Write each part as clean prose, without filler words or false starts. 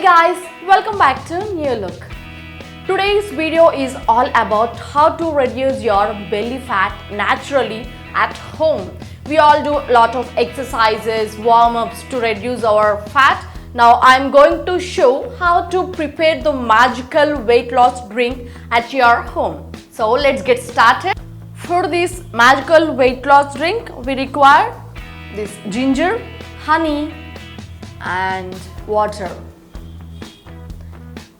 guys, welcome back to New Look. Today's video is all about how to reduce your belly fat naturally at home. We all do a lot of exercises, warm-ups to reduce our fat. Now I'm going to show how to prepare the magical weight loss drink at your home. So let's get started. For this magical weight loss drink, we require this ginger, honey and water.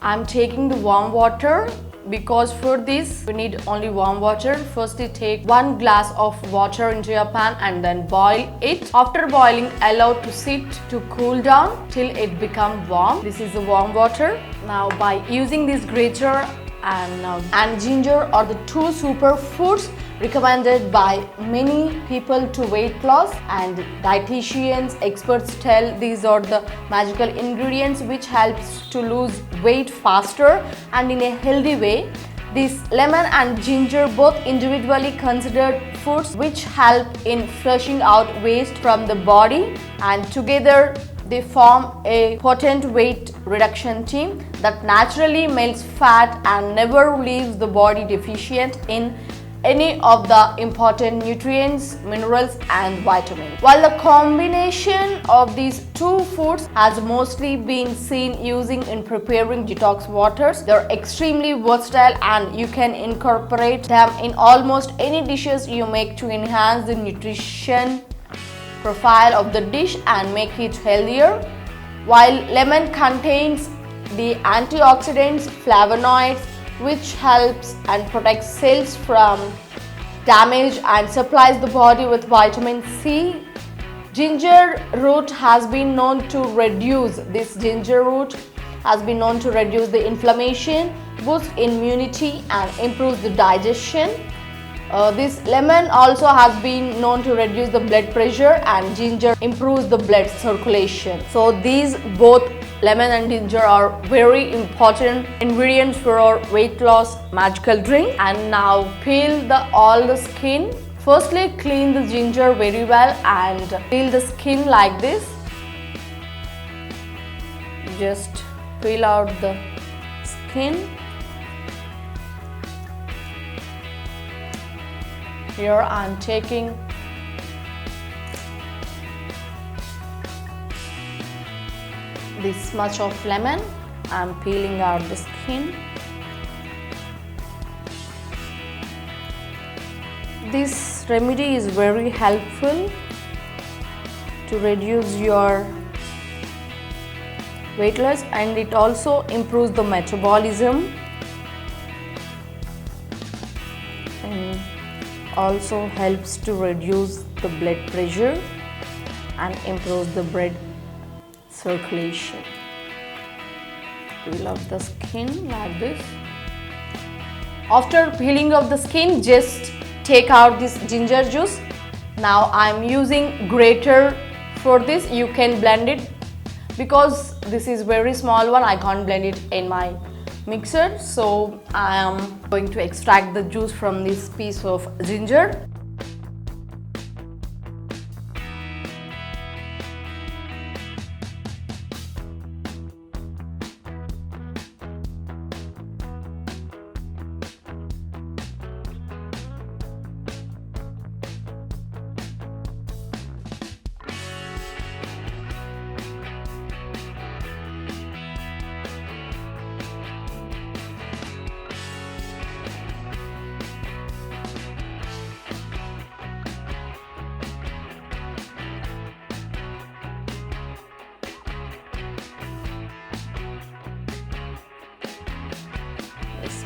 I'm taking the warm water because for this we need only warm water. Firstly, take 1 glass of water into your pan and then boil it. After boiling, allow to sit to cool down till it becomes warm. This is the warm water. Now by using this grater and ginger are the two superfoods recommended by many people to weight loss, and dietitians, experts tell these are the magical ingredients which helps to lose weight faster and in a healthy way. This lemon and ginger both individually considered foods which help in flushing out waste from the body, and together they form a potent weight reduction team that naturally melts fat and never leaves the body deficient in any of the important nutrients, minerals and vitamins. While the combination of these two foods has mostly been seen using in preparing detox waters, they're extremely versatile and you can incorporate them in almost any dishes you make to enhance the nutrition profile of the dish and make it healthier. While lemon contains the antioxidants, flavonoids, which helps and protects cells from damage and supplies the body with vitamin C. Ginger root has been known to reduce the inflammation, boost immunity and improve the digestion. This lemon also has been known to reduce the blood pressure, and ginger improves the blood circulation. So these both lemon and ginger are very important ingredients for our weight loss magical drink. And now peel all the skin. Firstly, clean the ginger very well and peel the skin like this. Just peel out the skin. Here I'm taking this much of lemon. I'm peeling out the skin. This remedy is very helpful to reduce your weight loss, and it also improves the metabolism and also helps to reduce the blood pressure and improves the blood circulation. Peel off the skin like this. After peeling off the skin, just take out this ginger juice. Now I'm using grater for this. You can blend it because this is very small one. I can't blend it in my mixer, so I am going to extract the juice from this piece of ginger.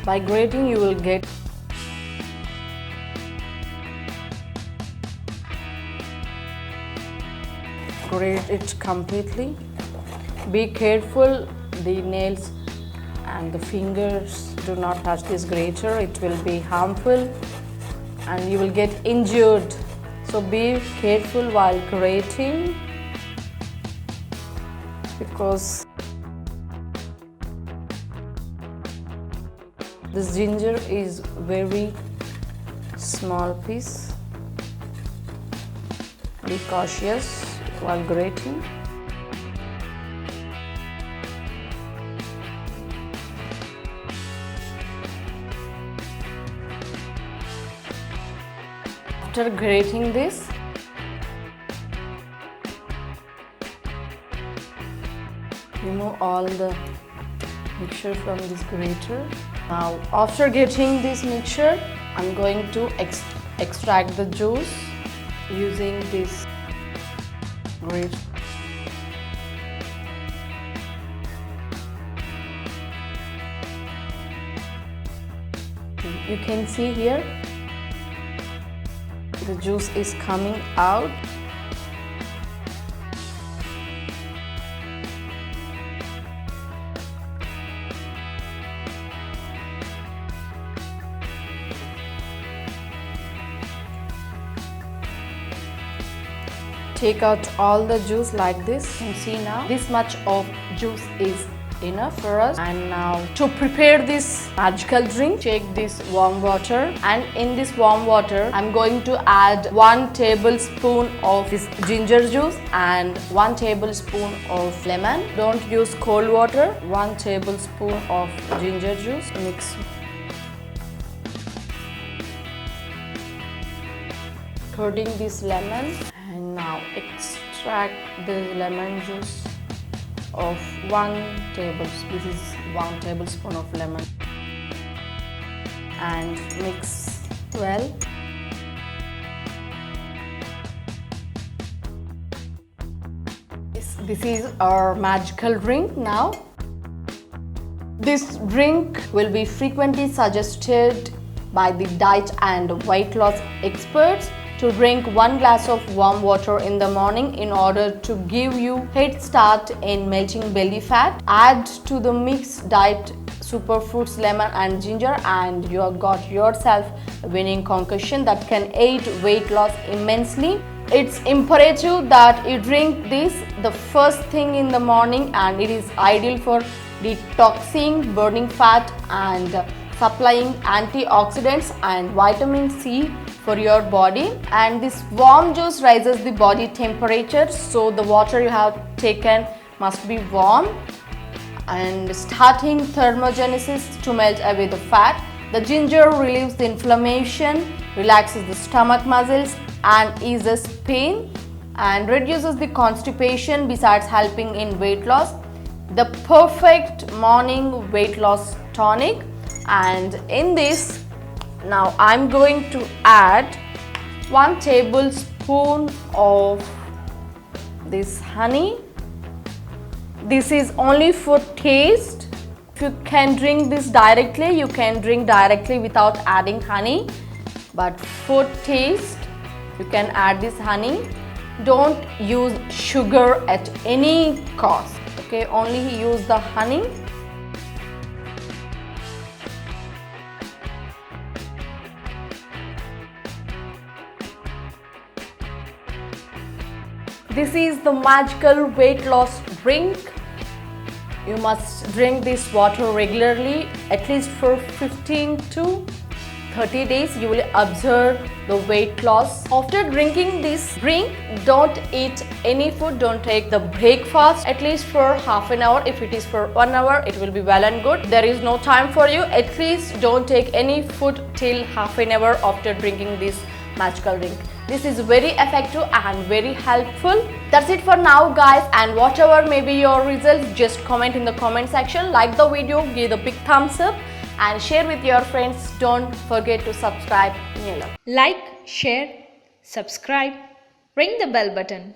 By grating, you will get grate it completely. Be careful, the nails and the fingers do not touch this grater. It will be harmful and you will get injured. So be careful while grating because this ginger is very small piece. Be cautious while grating. After grating this, remove all the mixture from this grater. Now after getting this mixture, I'm going to extract the juice using this grater. You can see here the juice is coming out. Take out all the juice like this. You can see now this much of juice is enough for us. And now to prepare this magical drink, take this warm water, and in this warm water I'm going to add 1 tablespoon of this ginger juice and 1 tablespoon of lemon. Don't use cold water. 1 tablespoon of ginger juice. Mix. Curding this lemon, and now extract the lemon juice of 1 tablespoon. This is 1 tablespoon of lemon, and mix well. This is our magical drink now. This drink will be frequently suggested by the diet and weight loss experts to drink 1 glass of warm water in the morning in order to give you head start in melting belly fat. Add to the mixed diet superfoods, lemon and ginger, and you have got yourself a winning concoction that can aid weight loss immensely. It's imperative that you drink this the first thing in the morning, and it is ideal for detoxing, burning fat and supplying antioxidants and vitamin C for your body. And this warm juice raises the body temperature, so the water you have taken must be warm, and starting thermogenesis to melt away the fat. The ginger relieves the inflammation, relaxes the stomach muscles and eases pain, and reduces the constipation besides helping in weight loss. The perfect morning weight loss tonic. And in this, now I'm going to add 1 tablespoon of this honey. This is only for taste. If you can drink this directly, you can drink directly without adding honey, but for taste you can add this honey. Don't use sugar at any cost, okay? Only use the honey. This is the magical weight loss drink. You must drink this water regularly, at least for 15 to 30 days. You will observe the weight loss. After drinking this drink, don't eat any food, don't take the breakfast at least for half an hour. If it is for 1 hour, it will be well and good. There is no time for you. At least don't take any food till half an hour after drinking this magical drink. This is very effective and very helpful. That's it for now, guys, and whatever may be your results, just comment in the comment section. Like the video, give the big thumbs up and share with your friends. Don't forget to subscribe. NewLook. Like, share, subscribe, ring the bell button.